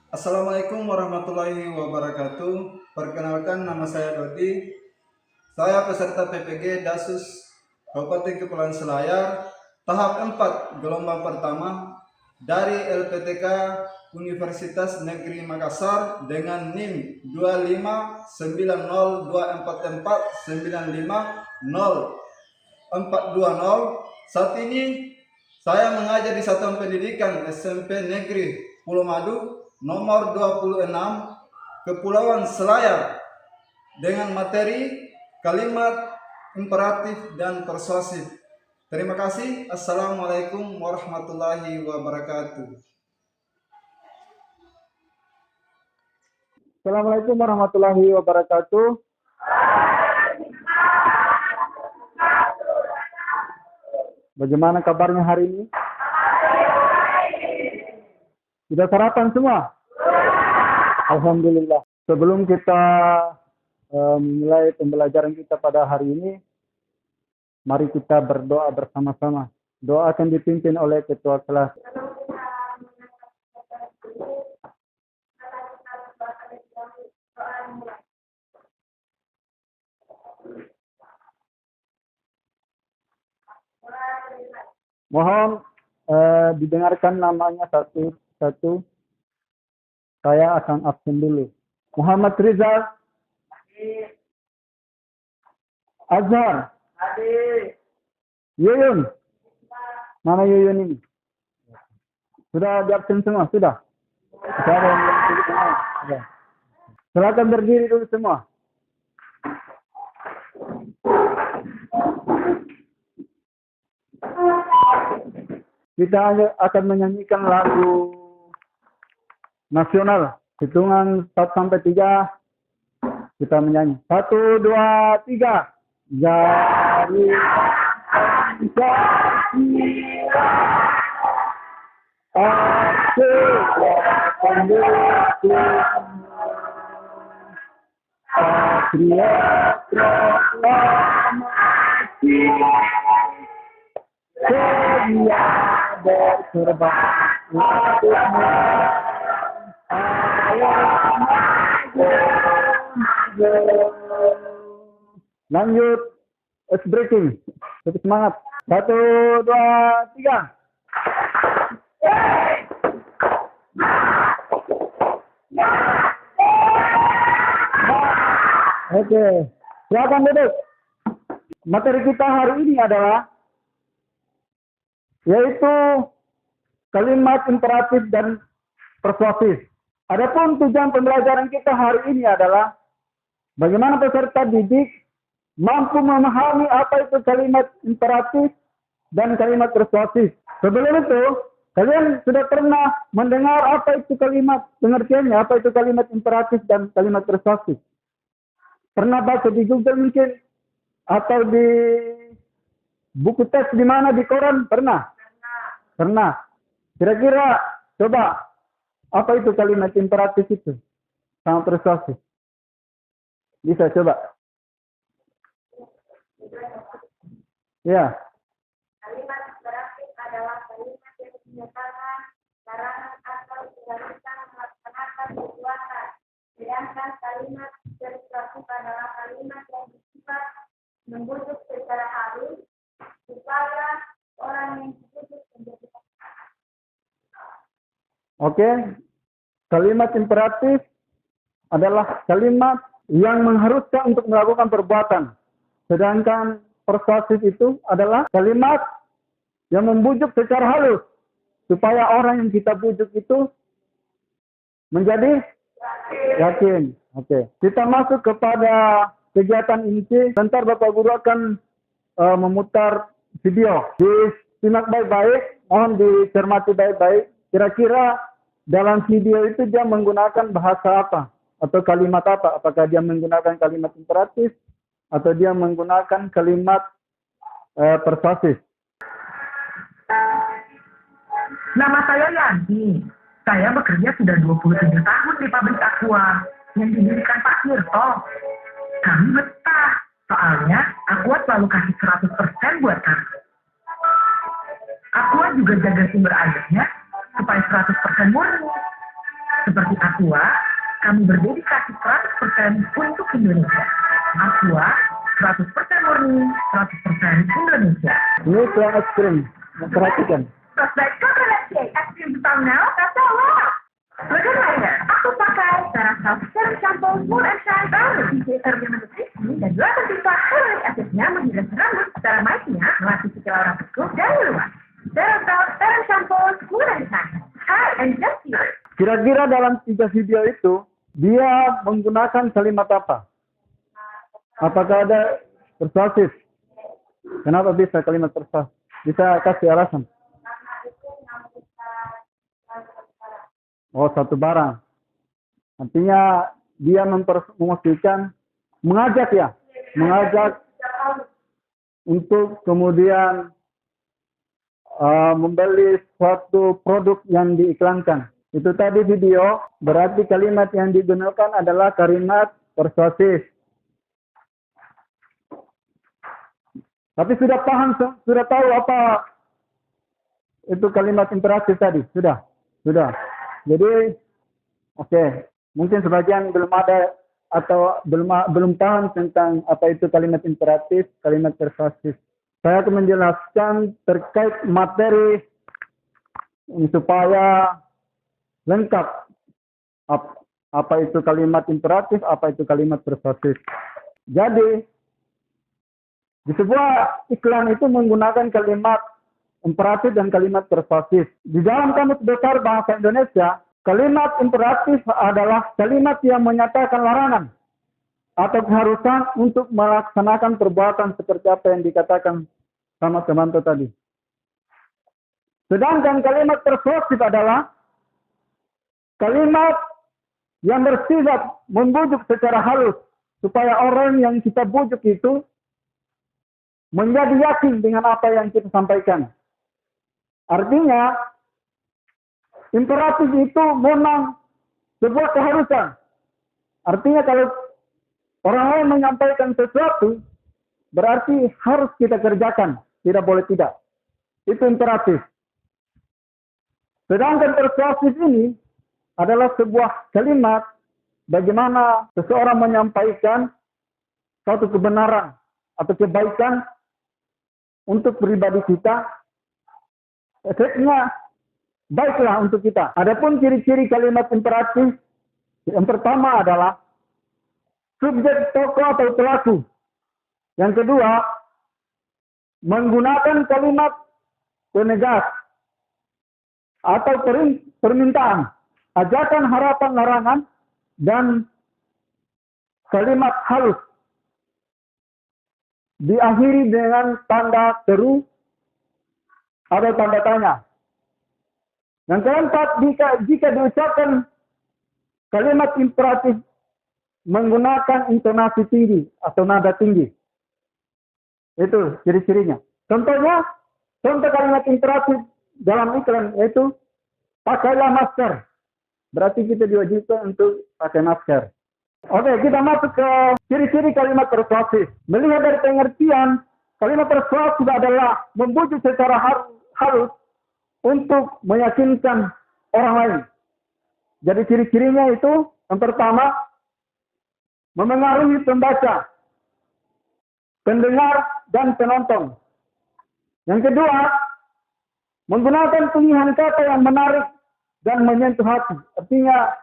Assalamualaikum warahmatullahi wabarakatuh. Perkenalkan, nama saya Dodi. Saya peserta PPG Dasus Kabupaten Kepulauan Selayar tahap 4 gelombang pertama dari LPTK Universitas Negeri Makassar dengan NIM 2590244950420. Saat ini saya mengajar di Satuan Pendidikan SMP Negeri Pulau Madu nomor 26 Kepulauan Selayar dengan materi kalimat imperatif dan persuasif. Terima kasih. Assalamualaikum warahmatullahi wabarakatuh. Assalamualaikum warahmatullahi wabarakatuh. Bagaimana kabarnya hari ini? Sudah sarapan semua? Alhamdulillah. Sebelum kita memulai pembelajaran kita pada hari ini, mari kita berdoa bersama-sama. Doa akan dipimpin oleh ketua kelas. Mohon didengarkan namanya satu-satu. Saya akan absen dulu. Muhammad Rizal. Azhar. Yuyun. Mana Yuyun ini? Sudah di absen semua? Sudah? Sudah ada yang belum tulis semua? Sudah. Silakan berdiri dulu semua. Kita akan menyanyikan lagu nasional. Hitungan 1 sampai 3 kita menyanyi. 1, 2, 3. Jari Pancasila, aku akan Satria proklamasi, sedia berkorban untukmu. Ayo maju, maju. Lanjut, it's breaking. Tetap semangat. 1, 2, 3. Oke, silakan duduk. Materi kita hari ini adalah yaitu kalimat imperatif dan persuasif. Adapun tujuan pembelajaran kita hari ini adalah bagaimana peserta didik mampu memahami apa itu kalimat imperatif dan kalimat persuasif. Sebelum itu, kalian sudah pernah mendengar apa itu kalimat, pengertiannya, apa itu kalimat imperatif dan kalimat persuasif? Pernah baca di Google mungkin? Atau di buku teks di mana, di koran? Pernah? Pernah. Kira-kira, coba, apa itu kalimat imperatif itu? Sama persuasif. Bisa coba? Ya. Kalimat imperatif adalah kalimat yang menyatakan larangan atau diharuskan melaksanakan perbuatan. Sedangkan kalimat persuasif adalah kalimat yang bersifat membujuk secara halus supaya orang yang dibujuk menjadi taat. Oke. Kalimat imperatif adalah kalimat yang mengharuskan untuk melakukan perbuatan. Sedangkan persuasif itu adalah kalimat yang membujuk secara halus supaya orang yang kita bujuk itu menjadi yakin. Oke. Kita masuk kepada kegiatan inti. Bentar Bapak Guru akan memutar video. Disimak baik-baik, mohon dicermati baik-baik. Kira-kira dalam video itu dia menggunakan bahasa apa? Atau kalimat apa? Apakah dia menggunakan kalimat imperatif? Atau dia menggunakan kalimat persuasif? Nama saya Yanti. Saya bekerja sudah 27 tahun di pabrik Aqua yang didirikan Pak Tirto. Kami betah, soalnya Aqua selalu kasih 100% buat kami. Aqua juga jaga sumber airnya supaya 100% murni. Seperti Aqua, kami berdedikasi 100% untuk Indonesia. Aqua 100% murni, 100% Indonesia. Ini yang ekstrim. Perhatikan. Prospek coconut shake ekstrim Jepang now, kata Allah. Bagaimana? Aku pakai Terasol Serum Shampoo Smooth and Shine baru. Fiturnya menutrisi dan 2 terpipa hyaluronic acidnya menghidrasi rambut secara maisnya melatih kecil orang kuku dan luas. Terasol Serum Shampoo Smooth and Shine. Hi and just yours. Kira-kira dalam 3 video itu, dia menggunakan kalimat apa? Apakah ada persuasif? Kenapa bisa kalimat persuasif? Bisa kasih alasan? Oh, satu barang. Artinya dia mempromosikan, mengajak ya, mengajak untuk kemudian membeli suatu produk yang diiklankan. Itu tadi video, berarti kalimat yang digunakan adalah kalimat persuasif. Tapi sudah paham, sudah tahu apa itu kalimat imperatif tadi? Sudah. Jadi, oke. Mungkin sebagian belum ada atau belum paham tentang apa itu kalimat imperatif, kalimat persuasif. Saya akan menjelaskan terkait materi supaya lengkap apa itu kalimat imperatif, apa itu kalimat persuasif. Jadi, di sebuah iklan itu menggunakan kalimat imperatif dan kalimat persuasif. Di dalam Kamus Besar Bahasa Indonesia, kalimat imperatif adalah kalimat yang menyatakan larangan atau keharusan untuk melaksanakan perbuatan seperti apa yang dikatakan sama Temanto tadi. Sedangkan kalimat persuasif adalah kalimat yang bersifat membujuk secara halus supaya orang yang kita bujuk itu menjadi yakin dengan apa yang kita sampaikan. Artinya, imperatif itu memang sebuah keharusan. Artinya kalau orang lain menyampaikan sesuatu, berarti harus kita kerjakan. Tidak boleh tidak. Itu imperatif. Sedangkan persuasif ini adalah sebuah kalimat bagaimana seseorang menyampaikan suatu kebenaran atau kebaikan untuk pribadi kita, efeknya baiklah untuk kita. Adapun ciri-ciri kalimat imperatif, yang pertama adalah subjek tokoh atau pelaku. Yang kedua, menggunakan kalimat penegas. atau permintaan, ajakan, harapan, larangan, dan kalimat halus. Diakhiri dengan tanda seru atau tanda tanya. Yang keempat, jika diucapkan kalimat imperatif menggunakan intonasi tinggi atau nada tinggi. Itu ciri-cirinya. Contoh kalimat imperatif dalam iklan yaitu pakailah masker. Berarti kita diwajibkan untuk pakai masker. Oke, kita masuk ke ciri-ciri kalimat persuasif. Melihat dari pengertian, kalimat persuasif adalah membujuk secara halus untuk meyakinkan orang lain. Jadi ciri-cirinya itu, yang pertama, memengaruhi pembaca, pendengar, dan penonton. Yang kedua, menggunakan pilihan kata yang menarik dan menyentuh hati. Artinya,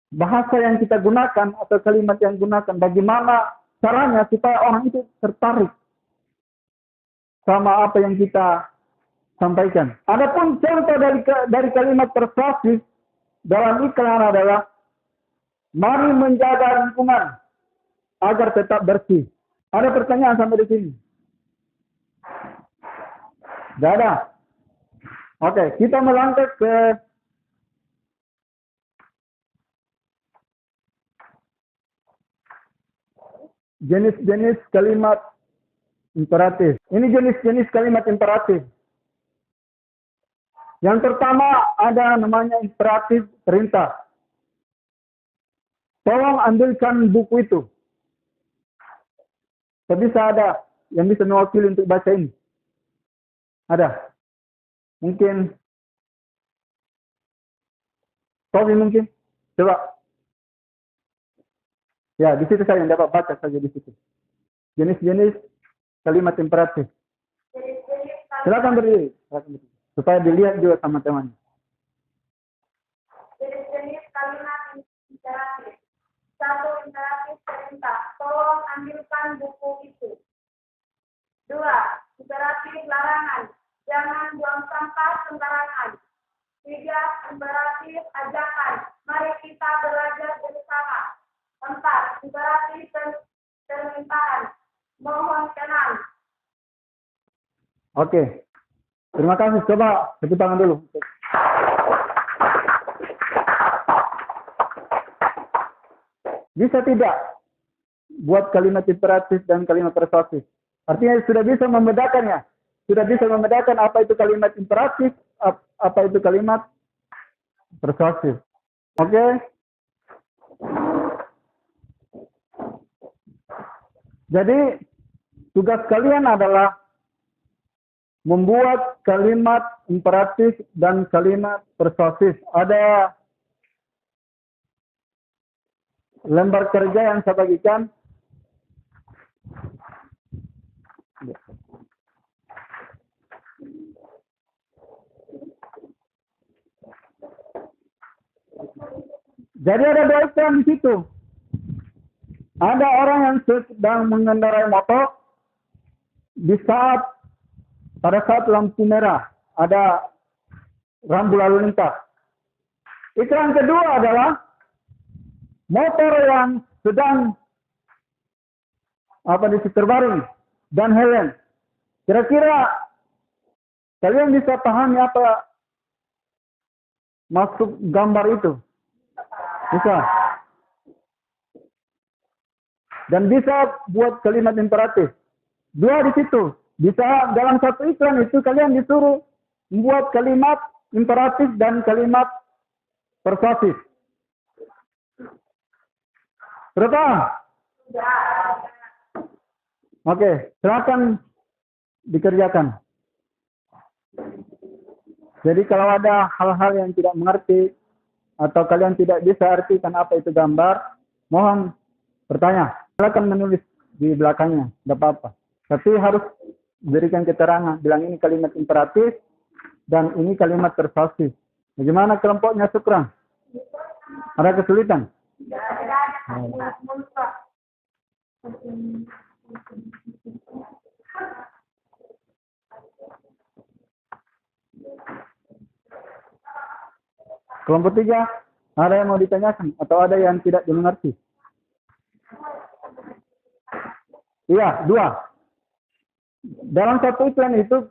bahasa yang kita gunakan atau kalimat yang gunakan, bagaimana caranya supaya orang itu tertarik sama apa yang kita sampaikan. Adapun contoh dari kalimat persuasif dalam iklan adalah, mari menjaga lingkungan agar tetap bersih. Ada pertanyaan sampai di sini? Tidak ada? Oke, kita melangkah ke jenis-jenis kalimat imperatif. Ini jenis-jenis kalimat imperatif. Yang pertama ada namanya imperatif perintah. Tolong ambilkan buku itu. Bisa ada yang bisa mewakili untuk baca ini? Ada? Mungkin? Tommy mungkin? Coba. Ya, di situ saya yang dapat baca saja di situ. Jenis-jenis kalimat imperatif. Silakan berdiri. Supaya dilihat juga sama teman. Jenis-jenis kalimat imperatif. 1. Imperatif perintah. Tolong ambilkan buku itu. 2. Imperatif larangan. Jangan buang sampah sembarangan. 3. Imperatif ajakan. Mari kita belajar bersama. 4. Imperatif permintaan. Mohon tenang. Oke. Terima kasih. Coba tepuk tangan dulu. Bisa tidak buat kalimat imperatif dan kalimat persuasif? Artinya sudah bisa membedakannya. Sudah bisa membedakan apa itu kalimat imperatif, apa itu kalimat persuasif. Oke? Jadi tugas kalian adalah membuat kalimat imperatif dan kalimat persuasif. Ada lembar kerja yang saya bagikan. Jadi ada dua iklan di situ. Ada orang yang sedang mengendarai motor pada saat lampu merah, ada rambu lalu lintas. Iklan kedua adalah motor yang sedang terbaring dan helm. Kira-kira kalian bisa pahami apa maksud gambar itu? Bisa. Dan bisa buat kalimat imperatif. Dua di situ. Bisa dalam satu iklan itu kalian disuruh membuat kalimat imperatif dan kalimat persuasif. Berapa? Oke, silakan dikerjakan. Jadi kalau ada hal-hal yang tidak mengerti atau kalian tidak bisa artikan apa itu gambar, mohon bertanya. Silakan menulis di belakangnya, tidak apa-apa. Tapi harus berikan keterangan, bilang ini kalimat imperatif dan ini kalimat persuasif. Bagaimana kelompoknya Syukran? Ada kesulitan? Kelompok 3, ada yang mau ditanyakan atau ada yang tidak dimengerti? Iya, 2. Dalam satu iklan itu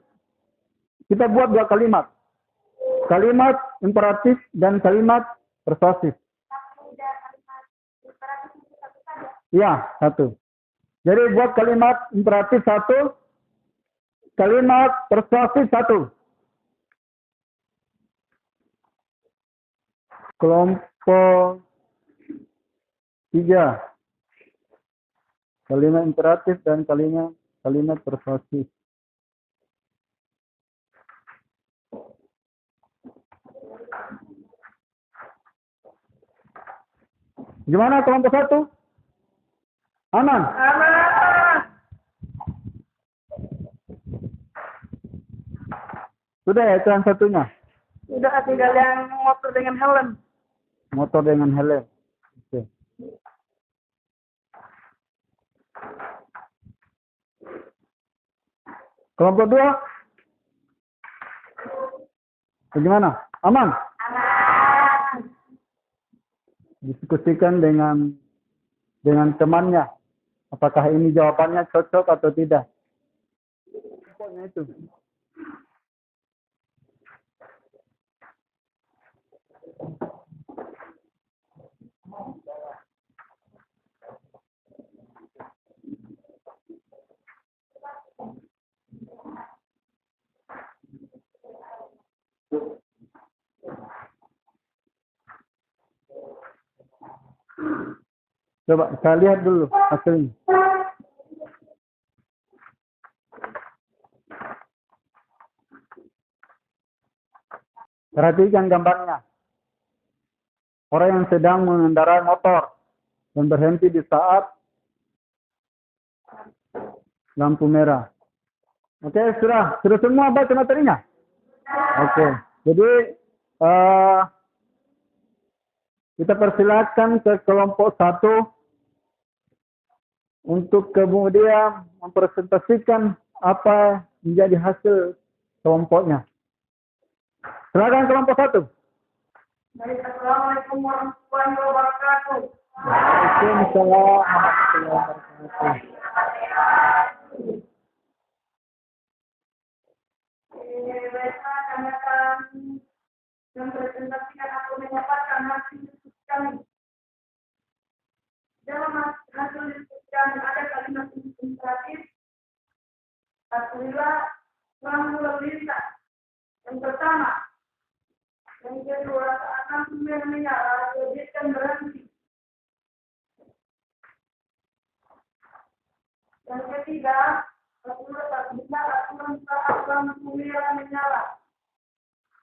kita buat 2 kalimat. Kalimat imperatif dan kalimat persuasif. Iya, 1. Jadi buat kalimat imperatif 1, kalimat persuasif 1. Kelompok 3. Kalimat imperatif dan kalimat persuasif. Gimana kelompok 1? Aman? Sudah ya itu yang satunya? Sudah, tinggal yang motor dengan helm. Motor dengan helm. Oke. Kelompok 2? Bagaimana? Aman? Aman. Diskusikan dengan temannya. Apakah ini jawabannya cocok atau tidak? Pokoknya itu. Coba saya lihat dulu hasilnya. Perhatikan gambarnya. Orang yang sedang mengendarai motor dan berhenti di saat lampu merah. Oke, sudah semua baca materinya? Oke, jadi kita persilakan ke kelompok 1 untuk kemudian mempresentasikan apa menjadi hasil kelompoknya. Silakan kelompok 1. Baik, assalamualaikum warahmatullahi wabarakatuh. Waalaikumsalam warahmatullahi wabarakatuh. Mereka akan mempresentasikan atau menyampaikan hasil diskusi kami. Dalam hasil diskusi kami ada kalimat imperatif, apabila lampu lalu lintas. Yang pertama, yang kedua, saat lampu merah menyala, diwajibkan berhenti. Yang ketiga, apabila lampu merah menyala.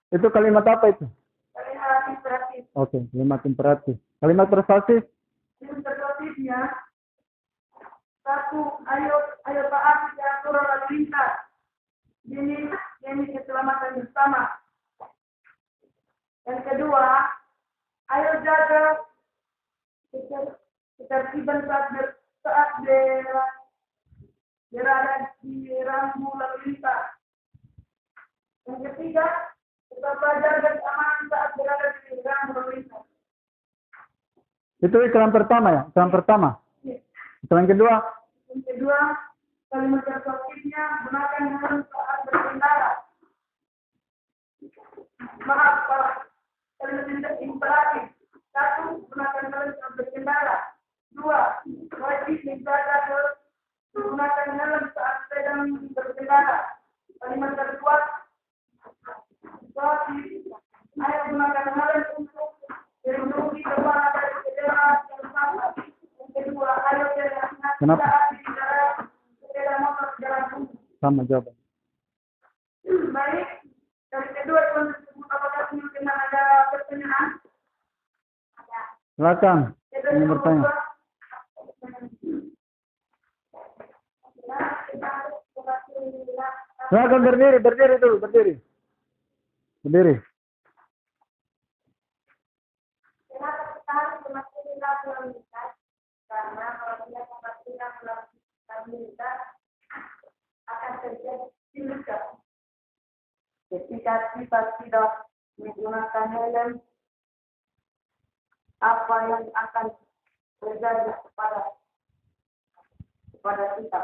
Itu kalimat apa itu? Kalimat imperatif. Oke, kalimat imperatif. Kalimat persuasif? Imperatifnya, 1, ayo taati aturan lalu lintas. Demi keselamatan bersama. Yang kedua, ayo jaga ketertiban saat berada di rambu lalu lintas. Yang ketiga, tetap jaga keamanan saat berada di rambu lalu lintas. Itu iklan pertama ya? Iklan pertama? Ya. Iklan kedua? Yang kedua, kalimat persuasifnya gunakan helm saat berkendara. Maaf, kalimat imperatif. 1, gunakan helm saat berkendara. 2, wajib menjaga menggunakan helm saat sedang berkendara. Kalimat kedua, wajib ayo gunakan helm untuk melindungi kepala dari cedera yang sama. Yang kedua, ayo jangan Kenapa? sepeda motor jalan umum. Sama jawaban. Baik, dari kedua teman tersebut apakah mungkin ada pertanyaan? Silakan. Ini bertanya. Silakan berdiri dulu, berdiri. Berdiri. Kenapa kita harus memastikan lalu lintas? Karena kalau tidak memastikan lalu lintas akan terjadi silika. Ketika kita tidak menggunakan helm, apa yang akan terjadi kepada kita.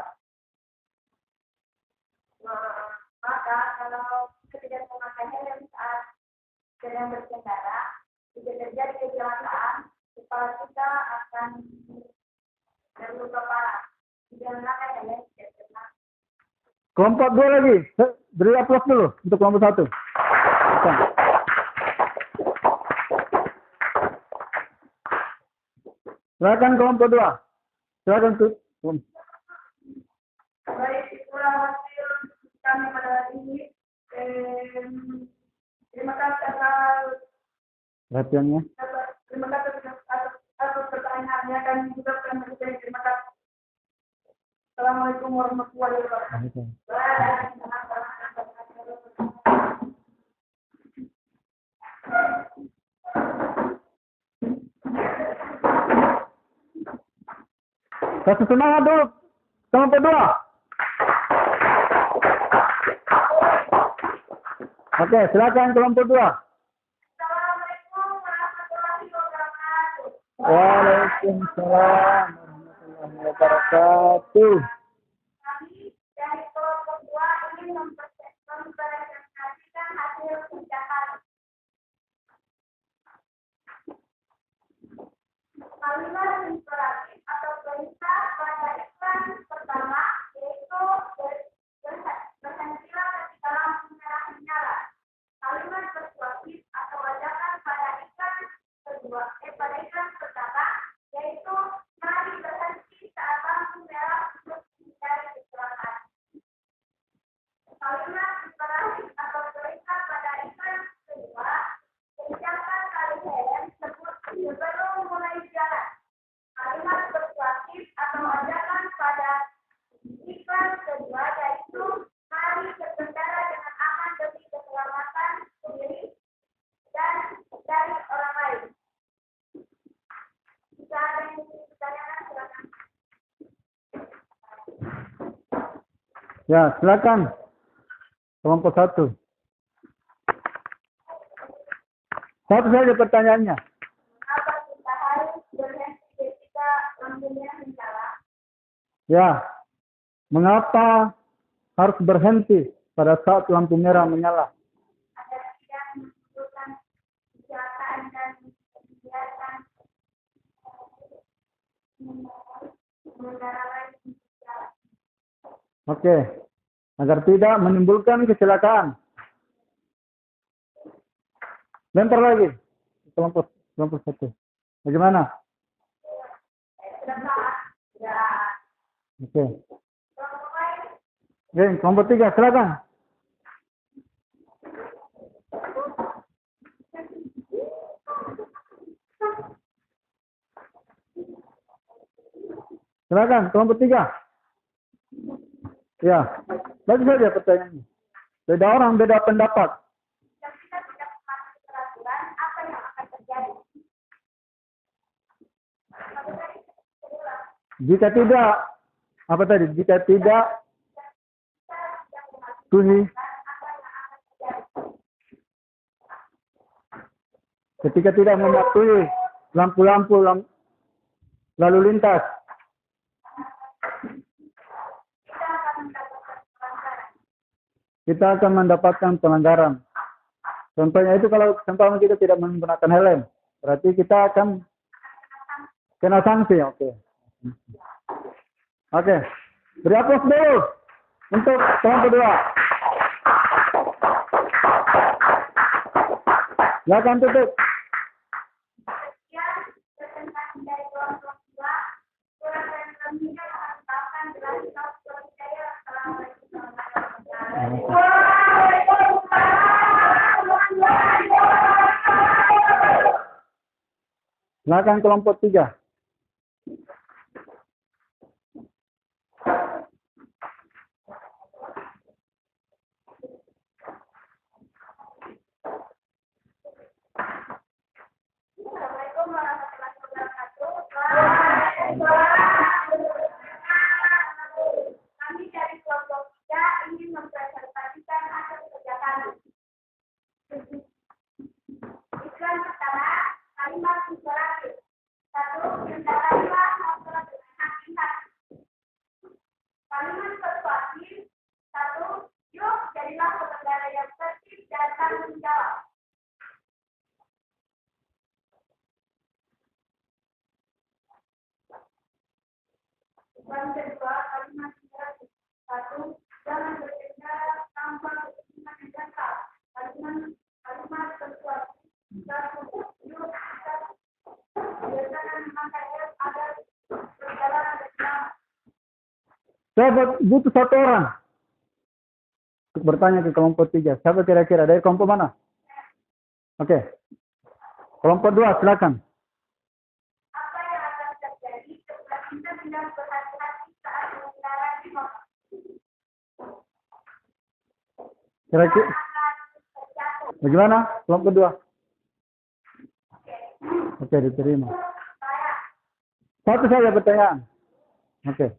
Nah, maka kalau kita tidak memakai helm saat sedang berkendara, jika terjadi kecelakaan, kepala kita akan terluka parah. Jika memakai helm, tidak kena. Kelompok 2 lagi. Beri aplaus dulu untuk kelompok 1. Silakan kelompok 2. Silakan tuh. Baik, itulah hasil kami pada hari ini. Terima kasih Perhatiannya. atas pertanyaannya dan juga terima kasih. Assalamualaikum warahmatullahi wabarakatuh. Kasih semangat dulu. Kelompok 2. Oke, silakan kelompok 2. Assalamualaikum warahmatullahi wabarakatuh. Waalaikumsalam warahmatullahi wabarakatuh. Kami dari kelompok 2 ingin mempresentasikan hasil kerja kalimat inspiratif atau perintah pada iklan pertama yaitu berhentilah ketika lampu merah menyala. Kalimat persuasif atau ajakan pada iklan pada iklan pertama yaitu mari berhenti saat lampu merah untuk menghindari kecelakaan. Kalimat inspiratif atau perintah pada iklan kedua, kencangkan tali helm sebelum mulai jalan. Kalimat persuasif atau ajakan pada iklan kedua yaitu mari berkendara dengan aman demi keselamatan sendiri dan dari orang lain. Jika ada yang ingin ditanyakan, silakan. Ya, silakan. Kelompok 1. Satu saja pertanyaannya. Apa kita harus berhenti ketika lampunya menyala? Ya, mengapa harus berhenti pada saat lampu merah menyala? Agar tidak menimbulkan kecelakaan dan membiarkan pengendara lain berjalan. Oke, agar tidak menimbulkan kecelakaan. Lempar lagi. Kelompok 1. Bagaimana? Ya, Oke. Oke, kelompok 3, silakan. Silakan, kelompok 3. Ya, bagus saja pertanyaannya. Beda orang, beda pendapat. jika kita tidak mematuhi peraturan, apa yang akan terjadi? Jika tidak, apa tadi? Jika tidak patuhi, ketika tidak mematuhi lampu-lampu lalu lintas, kita akan mendapatkan pelanggaran. Contohnya itu kalau kita tidak menggunakan helm, berarti kita akan kena sanksi. Oke. Beri aplaus dulu untuk kelompok 2. Silakan tutup. Sekian presentasi dari kelompok 2. Kurang dan lebihnya mengatakan jelas seperti saya. Assalamualaikum warahmatullahi wabarakatuh. Silakan kelompok 3. Assalamualaikum warahmatullahi wabarakatuh. Kami dari kelompok 3 ingin mempresentasikan hasil kerja kami. Iklan pertama, kalimat inspiratif. Dan kedua, kalimat imperatif. 1. Jangan berbicara tanpa kepentingan yang jangka. Kalimat persuasif. 1. Yuk, kita biasakan memakai helm agar berjalan dengan selamat. Saya butuh satu orang untuk bertanya ke kelompok 3. Siapa kira-kira dari kelompok mana? Oke. Kelompok 2, silakan. Apa yang akan terjadi setelah kita tidak berhati-hati saat mengendarai di motor? Kira-kira Terjatuh. bagaimana kelompok 2? Oke, diterima. Satu saja pertanyaan. Oke.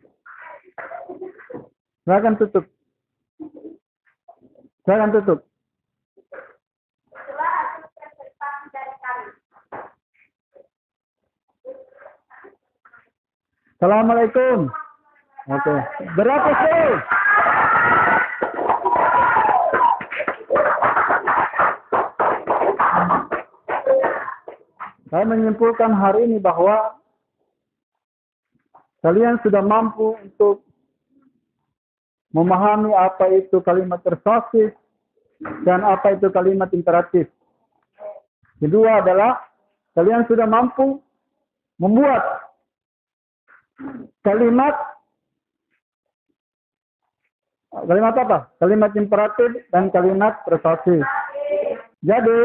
Silakan tutup. Silakan tutup. Setelah hasil observasi dari kami. Assalamualaikum. Oke. Berapa sih? Saya menyimpulkan hari ini bahwa kalian sudah mampu untuk memahami apa itu kalimat persuasif dan apa itu kalimat imperatif. Kedua adalah kalian sudah mampu membuat kalimat apa? Kalimat imperatif dan kalimat persuasif. Jadi,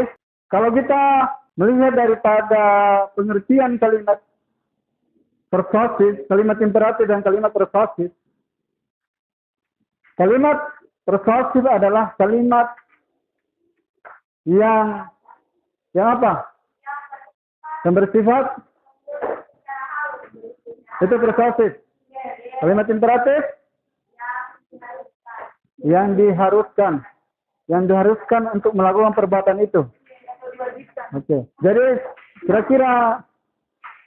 kalau kita melihat daripada pengertian kalimat persuasif, kalimat imperatif dan kalimat persuasif, kalimat persuasif adalah kalimat yang apa? Yang bersifat itu persuasif. Kalimat imperatif yang diharuskan untuk melakukan perbuatan itu. Oke. Jadi kira-kira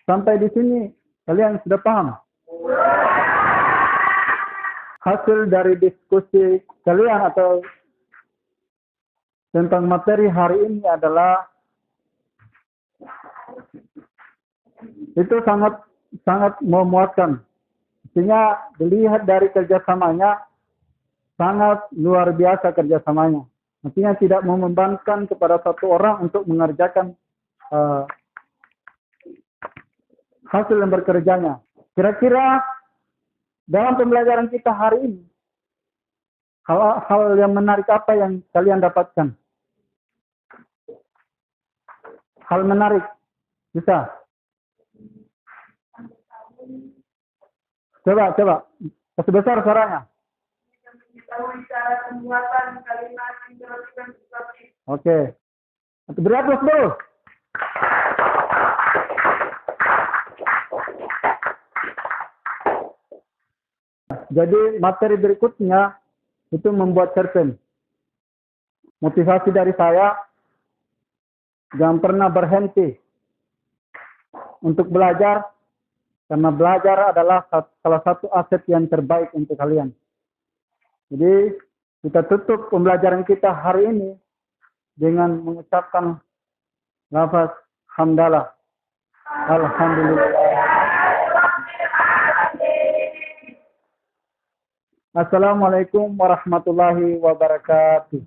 sampai di sini kalian sudah paham? Hasil dari diskusi kalian atau tentang materi hari ini adalah itu sangat memuaskan. Artinya dilihat dari kerjasamanya sangat luar biasa kerjasamanya. Artinya tidak membebankan kepada satu orang untuk mengerjakan hasil yang bekerjanya. Kira-kira dalam pembelajaran kita hari ini, hal yang menarik apa yang kalian dapatkan? Hal menarik, bisa? Coba, kasih besar suaranya. Mengetahui cara pembuatan kalimat imperatif dan persuasif. Oke. Beri aplaus dulu. Jadi materi berikutnya itu membuat cerpen. Motivasi dari saya, jangan pernah berhenti untuk belajar, karena belajar adalah salah satu aset yang terbaik untuk kalian. Jadi kita tutup pembelajaran kita hari ini dengan mengucapkan lafaz hamdalah. Alhamdulillah. Assalamualaikum warahmatullahi wabarakatuh.